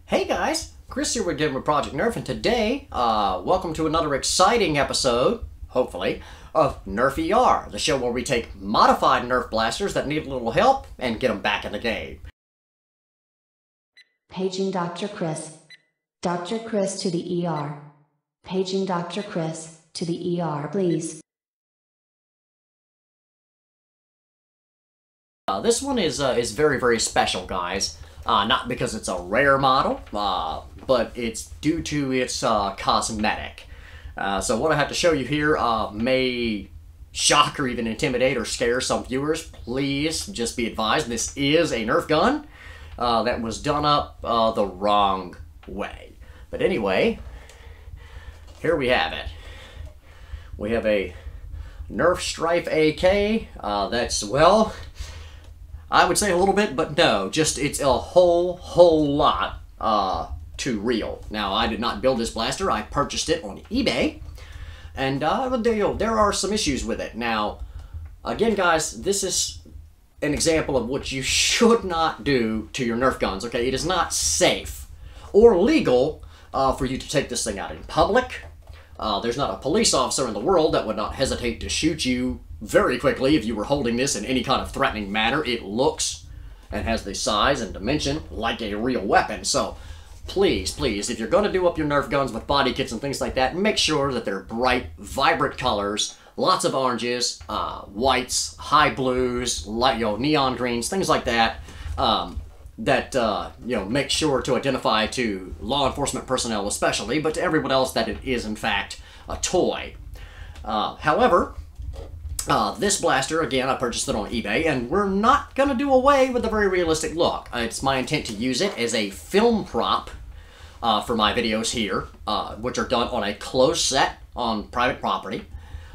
Hey guys, Chris here again with Project Nerf, and today, welcome to another exciting episode, hopefully, of Nerf ER, the show where we take modified Nerf blasters that need a little help and get them back in the game. Paging Dr. Chris. Dr. Chris to the ER. Paging Dr. Chris to the ER, please. This one is very, very special, guys. Not because it's a rare model, but it's due to its cosmetic. So what I have to show you here may shock or even intimidate or scare some viewers. Please just be advised, this is a Nerf gun that was done up the wrong way. But anyway, here we have it. We have a Nerf Strife AK that's, well, I would say a little bit, but no, just it's a whole lot too real. Now, I did not build this blaster. I purchased it on eBay, and there are some issues with it. Now, again, guys, this is an example of what you should not do to your Nerf guns, okay? It is not safe or legal for you to take this thing out in public. There's not a police officer in the world that would not hesitate to shoot you very quickly if you were holding this in any kind of threatening manner. It looks and has the size and dimension like a real weapon. So please, please, if you're going to do up your Nerf guns with body kits and things like that, make sure that they're bright, vibrant colors, lots of oranges, whites, high blues, light, neon greens, things like that. Make sure to identify to law enforcement personnel especially, but to everyone else that it is in fact a toy. However, this blaster, again, I purchased it on eBay, and we're not going to do away with the very realistic look. It's my intent to use it as a film prop for my videos here, which are done on a closed set on private property.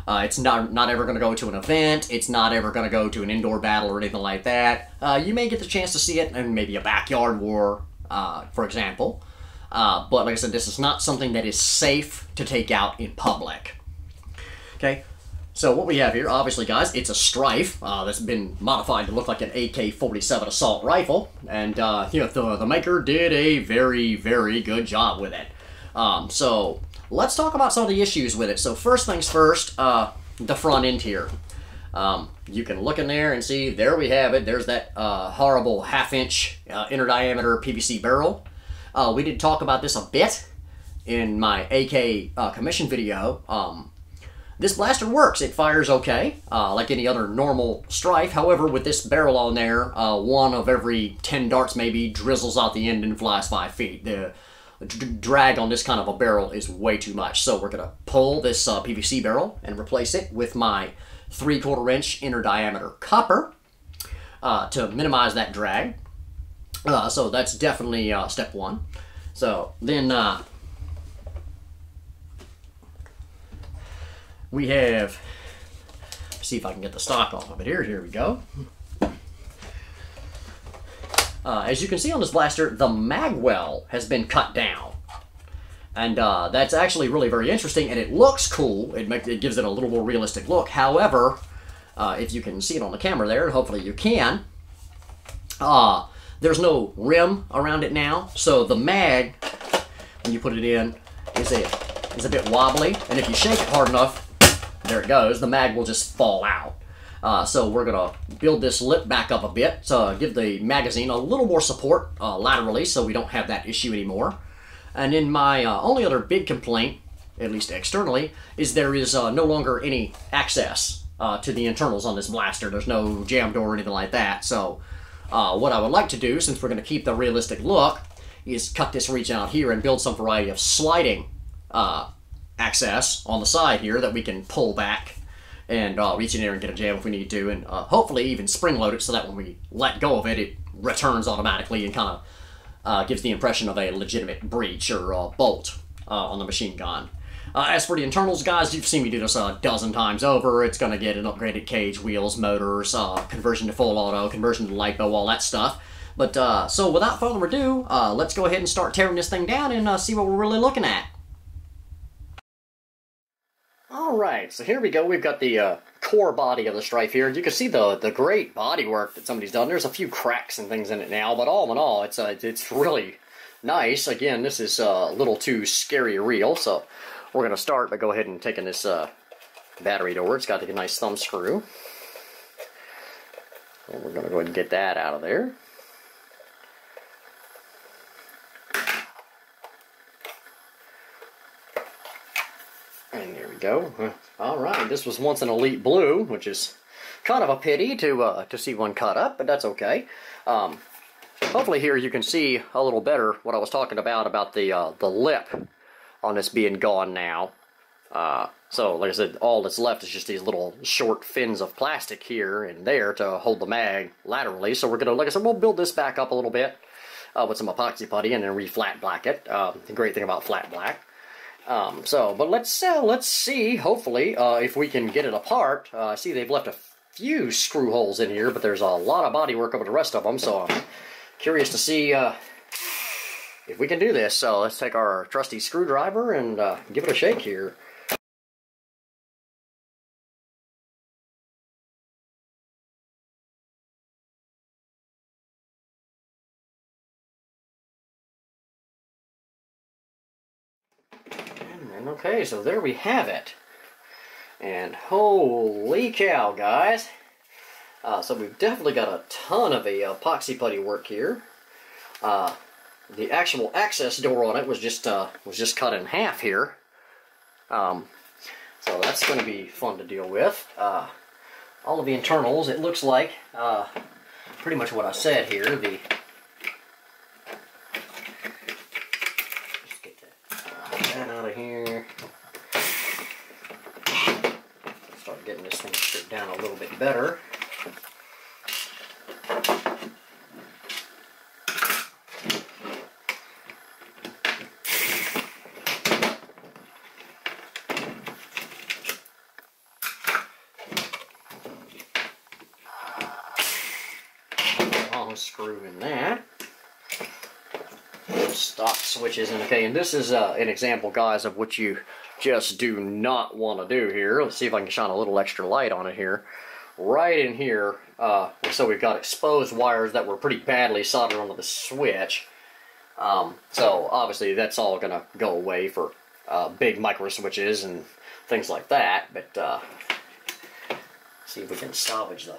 It's not ever going to go to an event. It's not ever going to go to an indoor battle or anything like that. You may get the chance to see it in maybe a backyard war, for example. But like I said, this is not something that is safe to take out in public. Okay, so what we have here, obviously, guys, it's a Strife that's been modified to look like an AK-47 assault rifle. And, the maker did a very, very good job with it. So let's talk about some of the issues with it. So first things first, the front end here. You can look in there and see, there we have it. There's that horrible half-inch inner diameter PVC barrel. We did talk about this a bit in my AK commission video. This blaster works. It fires okay, like any other normal Strife. However, with this barrel on there, one of every 10 darts maybe drizzles out the end and flies 5 feet. The drag on this kind of a barrel is way too much. So we're going to pull this PVC barrel and replace it with my 3/4 inch inner diameter copper to minimize that drag. So that's definitely step one. So then we have, see if I can get the stock off of it here. Here we go. As you can see on this blaster, the mag well has been cut down. And that's actually really very interesting, and it looks cool. It gives it a little more realistic look. However, if you can see it on the camera there, and hopefully you can, there's no rim around it now. So the mag, when you put it in, is a bit wobbly. And if you shake it hard enough, there it goes, the mag will just fall out. So we're going to build this lip back up a bit to give the magazine a little more support laterally so we don't have that issue anymore. And then my only other big complaint, at least externally, is there is no longer any access to the internals on this blaster. There's no jam door or anything like that. So what I would like to do, since we're going to keep the realistic look, is cut this region out here and build some variety of sliding access on the side here that we can pull back and reach in there and get a jam if we need to, and hopefully even spring load it so that when we let go of it, it returns automatically and kind of gives the impression of a legitimate breach or bolt on the machine gun. As for the internals, guys, you've seen me do this a dozen times over. It's going to get an upgraded cage, wheels, motors, conversion to full auto, conversion to LiPo, all that stuff. But so without further ado, let's go ahead and start tearing this thing down and see what we're really looking at. Alright, so here we go. We've got the core body of the Strife here. You can see the great body work that somebody's done. There's a few cracks and things in it now, but all in all, it's really nice. Again, this is a little too scary real, so we're going to start by go ahead and taking this battery door. It's got a nice thumb screw. And we're going to go ahead and get that out of there. And there we go. Alright, this was once an elite blue, which is kind of a pity to see one cut up, but that's okay. Hopefully here you can see a little better what I was talking about the lip on this being gone now. So, like I said, all that's left is just these little short fins of plastic here and there to hold the mag laterally. So we're going to, like I said, we'll build this back up a little bit with some epoxy putty and then re-flat black it. The great thing about flat black. But let's see, hopefully, if we can get it apart. I see they've left a few screw holes in here, but there's a lot of body work over the rest of them, so I'm curious to see if we can do this. So let's take our trusty screwdriver and give it a shake here. And okay, so there we have it. And holy cow, guys. So we've definitely got a ton of epoxy putty work here. The actual access door on it was just cut in half here. So that's going to be fun to deal with. All of the internals, it looks like pretty much what I said here. Just get that out of here. Start getting this thing stripped down a little bit better. Screw in that. Stop switches, and okay, and this is an example, guys, of what you just do not want to do here. Let's see if I can shine a little extra light on it here. Right in here, so we've got exposed wires that were pretty badly soldered onto the switch. So obviously that's all going to go away for big micro switches and things like that. But see if we can salvage the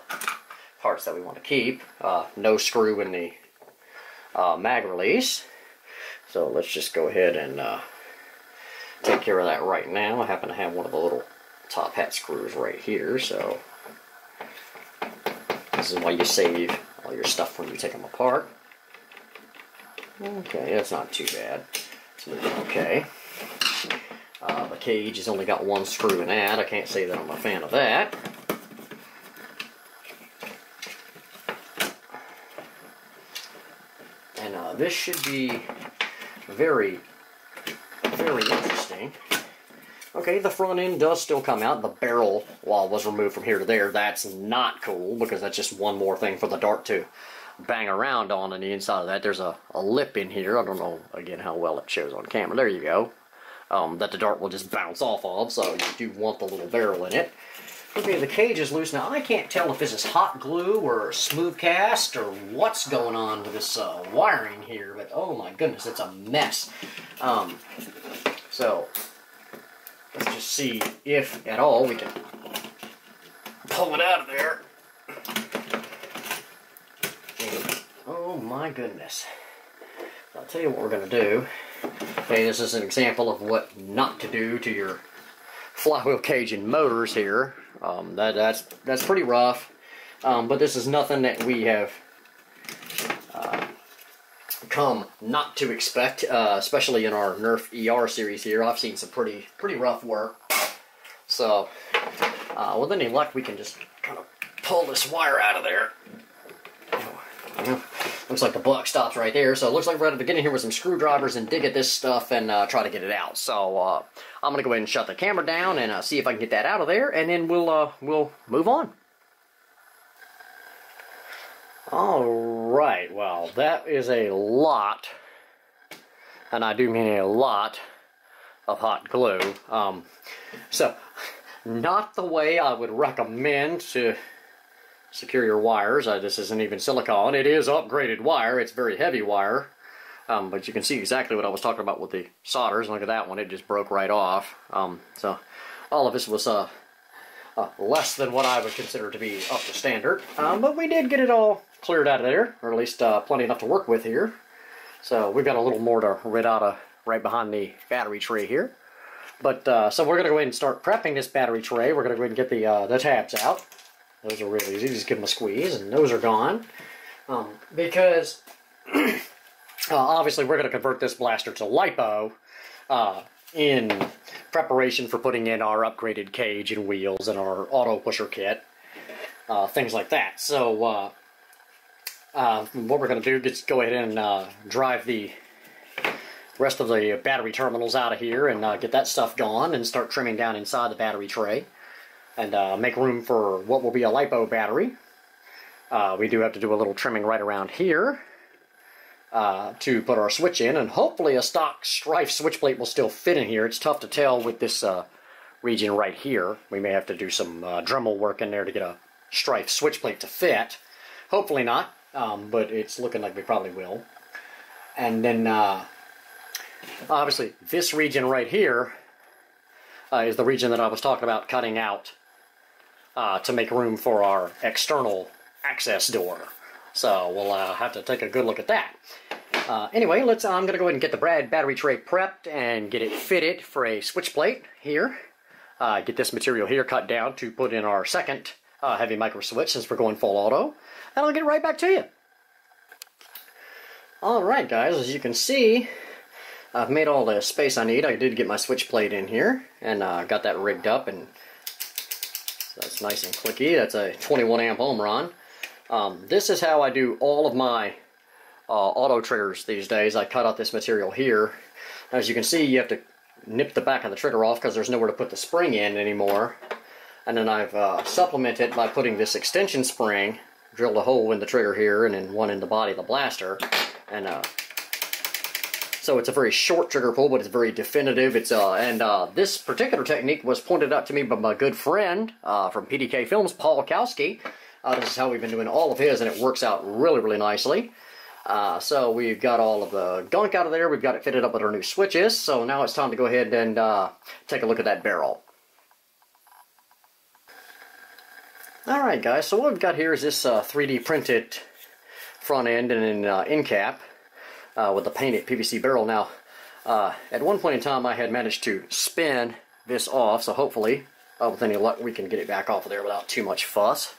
parts that we want to keep. No screw in the mag release. So let's just go ahead and take care of that right now. I happen to have one of the little top hat screws right here, so this is why you save all your stuff when you take them apart. Okay, that's not too bad. It's moving okay. The cage has only got one screw in that. I can't say that I'm a fan of that. And this should be very, very interesting. Okay, the front end does still come out. The barrel wall was removed from here to there. That's not cool, because that's just one more thing for the dart to bang around on the inside of that. There's a lip in here. I don't know, again, how well it shows on camera. There you go. That the dart will just bounce off of, so you do want the little barrel in it. Okay, the cage is loose now. I can't tell if this is hot glue or smooth cast or what's going on with this wiring here, but oh my goodness, it's a mess. So let's just see if at all we can pull it out of there. And, oh my goodness. I'll tell you what we're going to do. Okay, this is an example of what not to do to your flywheel cage and motors here. That's pretty rough, but this is nothing that we have come not to expect, especially in our Nerf ER series here. I've seen some pretty rough work. So, with any luck, we can just kind of pull this wire out of there. Looks like the buck stops right there, so it looks like we're at the beginning here with some screwdrivers and dig at this stuff and try to get it out. So I'm going to go ahead and shut the camera down and see if I can get that out of there, and then we'll move on. Alright, well, that is a lot, and I do mean a lot, of hot glue. So, not the way I would recommend to secure your wires. This isn't even silicone. It is upgraded wire. It's very heavy wire. But you can see exactly what I was talking about with the solders. Look at that one, it just broke right off. So all of this was less than what I would consider to be up to standard. But we did get it all cleared out of there, or at least plenty enough to work with here. So we've got a little more to rid out of right behind the battery tray here. But so we're going to go ahead and start prepping this battery tray. We're going to go ahead and get the tabs out. Those are really easy. Just give them a squeeze, and those are gone. Because obviously we're going to convert this blaster to LiPo in preparation for putting in our upgraded cage and wheels and our auto pusher kit, things like that. So what we're going to do is go ahead and drive the rest of the battery terminals out of here and get that stuff gone and start trimming down inside the battery tray and make room for what will be a LiPo battery. We do have to do a little trimming right around here to put our switch in, and hopefully a stock strife switch plate will still fit in here. It's tough to tell with this region right here. We may have to do some Dremel work in there to get a strife switch plate to fit. Hopefully not, but it's looking like we probably will. And then obviously this region right here is the region that I was talking about cutting out to make room for our external access door. So we'll have to take a good look at that. Anyway, I'm going to go ahead and get the battery tray prepped and get it fitted for a switch plate here. Get this material here cut down to put in our second heavy micro switch since we're going full auto. And I'll get right back to you. Alright guys, as you can see, I've made all the space I need. I did get my switch plate in here and got that rigged up, and so that's nice and clicky. That's a 21 amp Omron. This is how I do all of my auto triggers these days. I cut out this material here. As you can see, you have to nip the back of the trigger off because there's nowhere to put the spring in anymore. And then I've supplemented by putting this extension spring, drilled a hole in the trigger here and then one in the body of the blaster. And so it's a very short trigger pull, but it's very definitive. It's this particular technique was pointed out to me by my good friend from PDK Films, Paul Kowski. This is how we've been doing all of his, and it works out really, really nicely. So we've got all of the gunk out of there. We've got it fitted up with our new switches. So now it's time to go ahead and take a look at that barrel. Alright guys, so what we've got here is this 3D printed front end and an end cap with the painted PVC barrel. Now, at one point in time I had managed to spin this off, so hopefully, with any luck, we can get it back off of there without too much fuss.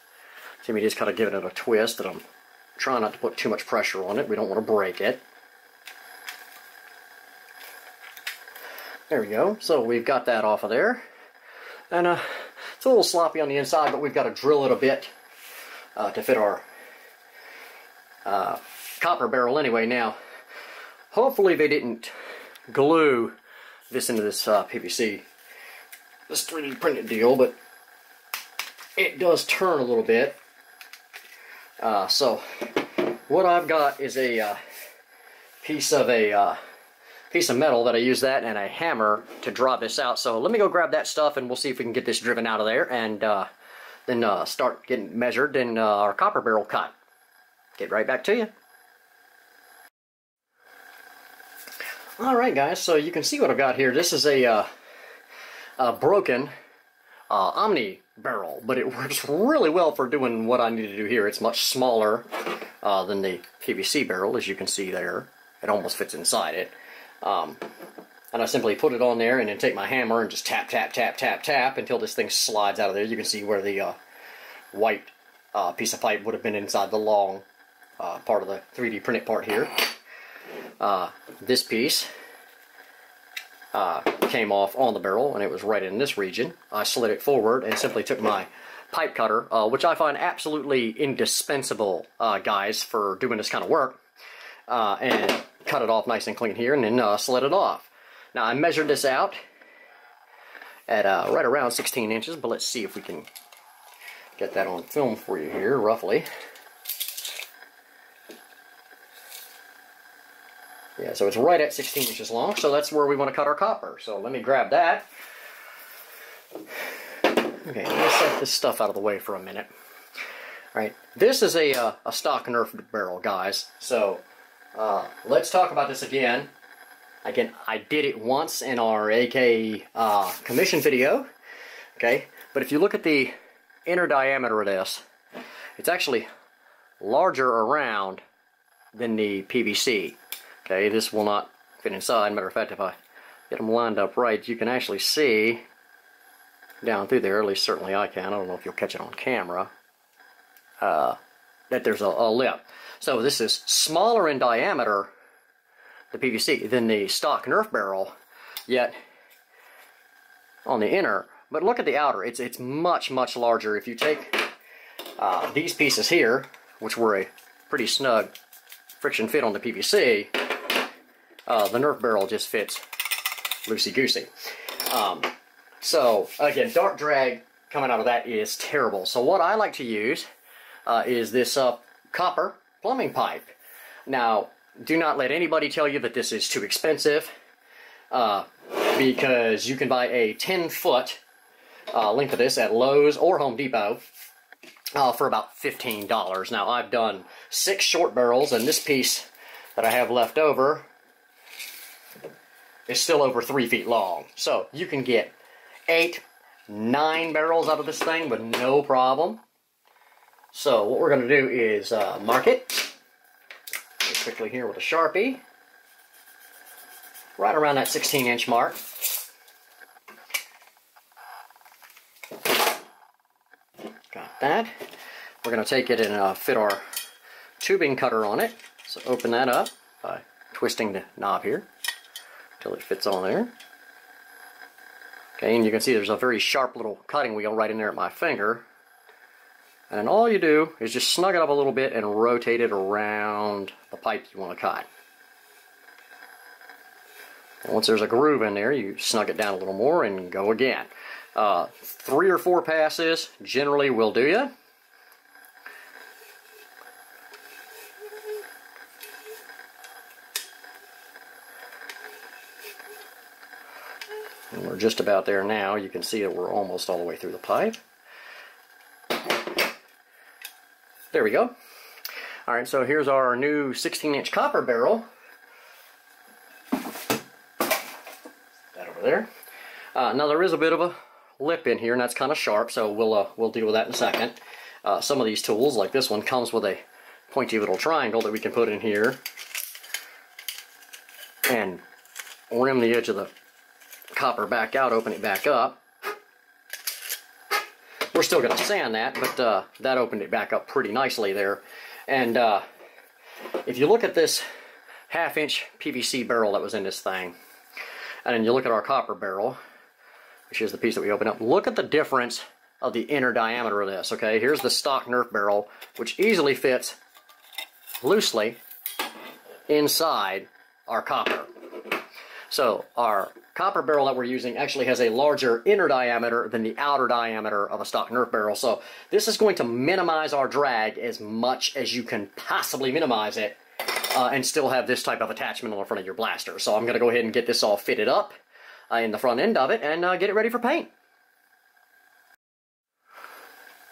See me just kind of giving it a twist, and I'm trying not to put too much pressure on it. We don't want to break it. There we go. So we've got that off of there. And it's a little sloppy on the inside, but we've got to drill it a bit to fit our copper barrel anyway. Now, hopefully they didn't glue this into this PVC, this 3D printed deal, but it does turn a little bit. So what I've got is a piece of metal that I use that and a hammer to draw this out. So let me go grab that stuff and we'll see if we can get this driven out of there and then start getting measured and our copper barrel cut. Get right back to you. Alright guys, so you can see what I've got here. This is a broken Omni barrel, but it works really well for doing what I need to do here. It's much smaller than the PVC barrel, as you can see there. It almost fits inside it. And I simply put it on there and then take my hammer and just tap, tap, tap, tap, tap until this thing slides out of there. You can see where the white piece of pipe would have been inside the long part of the 3D printed part here. This piece came off on the barrel and it was right in this region. I slid it forward and simply took my pipe cutter, which I find absolutely indispensable, guys, for doing this kind of work, and cut it off nice and clean here and then slid it off. Now I measured this out at right around 16 inches, but let's see if we can get that on film for you here, roughly. Yeah, so it's right at 16 inches long, so that's where we want to cut our copper. So let me grab that. Okay, let's set this stuff out of the way for a minute. All right, this is a stock Nerf barrel, guys. So let's talk about this again. Again, I did it once in our AK commission video, okay? But if you look at the inner diameter of this, it's actually larger around than the PVC. Okay, this will not fit inside. Matter of fact, if I get them lined up right, you can actually see down through there, at least certainly I can. I don't know if you'll catch it on camera, that there's a lip. So this is smaller in diameter, the PVC, than the stock Nerf barrel, yet on the inner. But look at the outer. It's much, much larger. If you take these pieces here, which were a pretty snug friction fit on the PVC, the Nerf barrel just fits loosey-goosey. So, again, dart drag coming out of that is terrible. So what I like to use is this copper plumbing pipe. Now, do not let anybody tell you that this is too expensive, because you can buy a 10-foot length of this at Lowe's or Home Depot for about $15. Now, I've done 6 short barrels, and this piece that I have left over is still over 3 feet long. So you can get 8, 9 barrels out of this thing with no problem. So what we're going to do is mark it quickly here with a Sharpie, right around that 16-inch mark. Got that. We're going to take it and fit our tubing cutter on it. So open that up by twisting the knob here until it fits on there. Okay, and you can see there's a very sharp little cutting wheel right in there at my finger. And then all you do is just snug it up a little bit and rotate it around the pipe you want to cut. And once there's a groove in there, you snug it down a little more and go again. 3 or 4 passes generally will do you. And we're just about there now. You can see that we're almost all the way through the pipe. There we go. Alright, so here's our new 16-inch copper barrel. That over there. Now there is a bit of a lip in here, and that's kind of sharp, so we'll deal with that in a second. Some of these tools, like this one, comes with a pointy little triangle that we can put in here and rim the edge of the copper back out, open it back up. We're still going to sand that, but that opened it back up pretty nicely there. And if you look at this 1/2-inch PVC barrel that was in this thing, and then you look at our copper barrel, which is the piece that we opened up, look at the difference of the inner diameter of this, okay? Here's the stock Nerf barrel, which easily fits loosely inside our copper. So our copper barrel that we're using actually has a larger inner diameter than the outer diameter of a stock Nerf barrel. So this is going to minimize our drag as much as you can possibly minimize it, and still have this type of attachment on the front of your blaster. So I'm going to go ahead and get this all fitted up in the front end of it and get it ready for paint.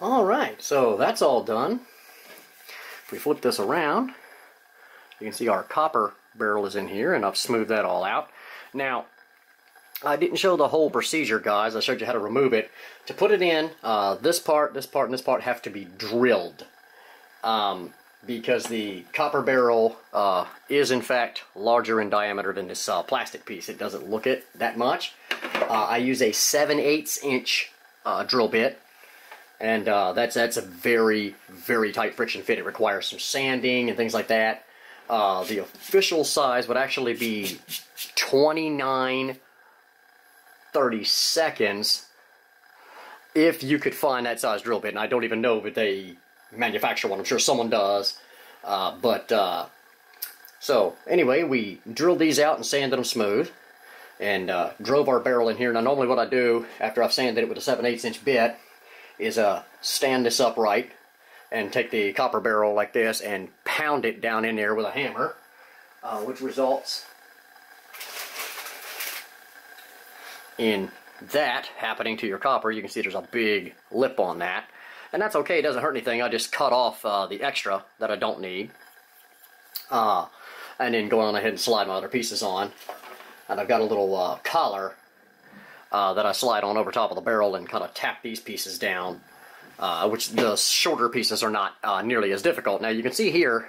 Alright, so that's all done. If we flip this around, you can see our copper barrel is in here, and I've smoothed that all out. Now, I didn't show the whole procedure, guys. I showed you how to remove it. To put it in, this part, this part, and this part have to be drilled. Because the copper barrel is, in fact, larger in diameter than this plastic piece. It doesn't look it that much. I use a 7/8" drill bit. And that's a very, very tight friction fit. It requires some sanding and things like that. The official size would actually be 29/32 if you could find that size drill bit. And I don't even know if they manufacture one. I'm sure someone does. So anyway, we drilled these out and sanded them smooth, and drove our barrel in here. Now normally what I do after I've sanded it with a 7/8" bit is stand this upright and take the copper barrel like this and pound it down in there with a hammer, which results in that happening to your copper. You can see there's a big lip on that, and that's okay, it doesn't hurt anything. I just cut off the extra that I don't need. and then go on ahead and slide my other pieces on. And I've got a little collar that I slide on over top of the barrel and kind of tap these pieces down, which the shorter pieces are not nearly as difficult. Now you can see here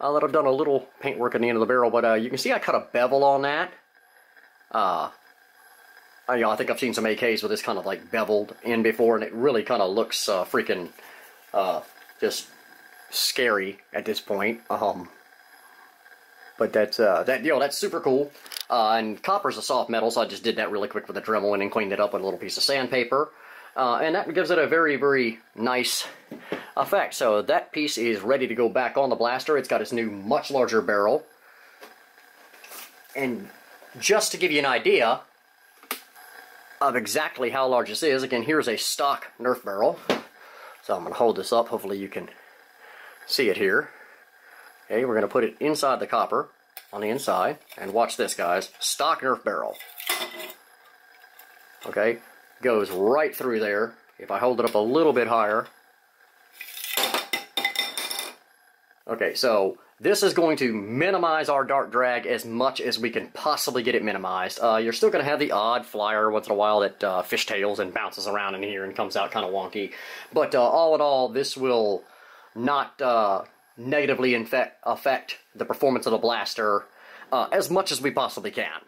that I've done a little paintwork at the end of the barrel, but you can see I cut a bevel on that. I think I've seen some AKs with this kind of like beveled in before, and it really kind of looks freaking just scary at this point. But that's that's super cool. And copper's a soft metal, so I just did that really quick with a Dremel and then cleaned it up with a little piece of sandpaper. And that gives it a very, very nice effect. So that piece is ready to go back on the blaster. It's got its new, much larger barrel. And just to give you an idea of exactly how large this is, again, here's a stock Nerf barrel. So I'm going to hold this up. Hopefully you can see it here. Okay, we're going to put it inside the copper on the inside. And watch this, guys. Stock Nerf barrel. Okay, goes right through there. If I hold it up a little bit higher. Okay, so this is going to minimize our dart drag as much as we can possibly get it minimized. You're still going to have the odd flyer once in a while that fishtails and bounces around in here and comes out kind of wonky. But all in all, this will not negatively affect the performance of the blaster as much as we possibly can.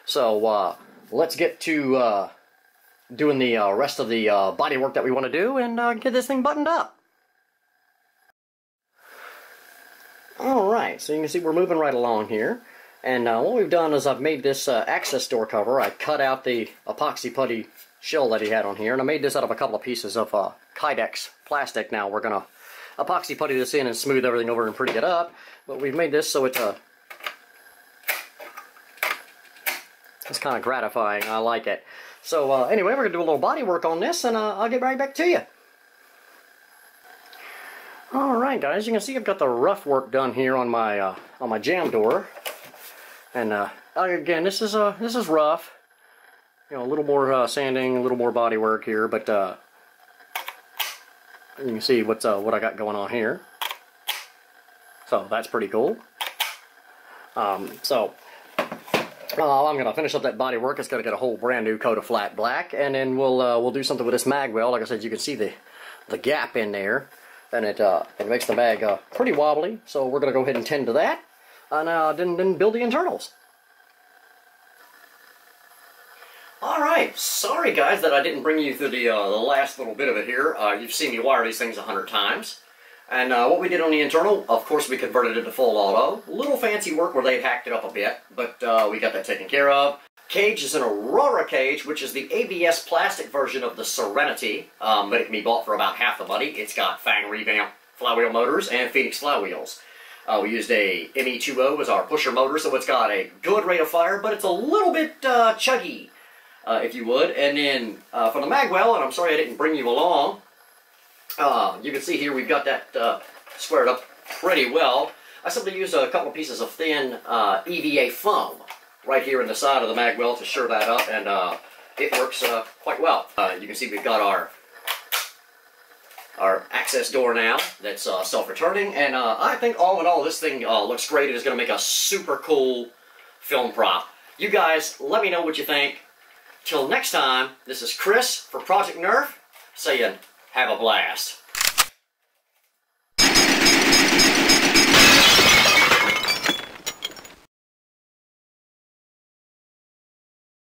So let's get to doing the rest of the body work that we want to do and get this thing buttoned up. Alright, so you can see we're moving right along here. And what we've done is I've made this access door cover. I cut out the epoxy putty shell that he had on here, and I made this out of a couple of pieces of Kydex plastic. Now we're going to epoxy putty this in and smooth everything over and pretty it up. But we've made this so it's kind of gratifying. I like it. So anyway, we're going to do a little body work on this, and I'll get right back to you. Alright guys, you can see I've got the rough work done here on my jam door. And again, this is rough. You know, a little more sanding, a little more body work here, but you can see what I got going on here. So that's pretty cool. I'm gonna finish up that body work. It's gonna get a whole brand new coat of flat black, and then we'll do something with this mag well. Like I said, you can see the gap in there. And it makes the mag pretty wobbly, so we're going to go ahead and tend to that, and then build the internals. Alright, sorry guys that I didn't bring you through the last little bit of it here. You've seen me wire these things 100 times. And what we did on the internal, of course we converted it to full auto. A little fancy work where they hacked it up a bit, but we got that taken care of. Cage is an Aurora cage, which is the ABS plastic version of the Serenity, but it can be bought for about half the money. It's got Fang revamp flywheel motors and Phoenix flywheels. We used a ME20 as our pusher motor, so it's got a good rate of fire, but it's a little bit chuggy, if you would. And then for the magwell, and I'm sorry I didn't bring you along, you can see here we've got that squared up pretty well. I simply used a couple of pieces of thin EVA foam right here in the side of the magwell to sure that up, and it works quite well. You can see we've got our access door now that's self-returning, and I think all in all this thing looks great. It is going to make a super cool film prop. You guys, let me know what you think. Till next time, this is Chris for Project Nerf saying, have a blast.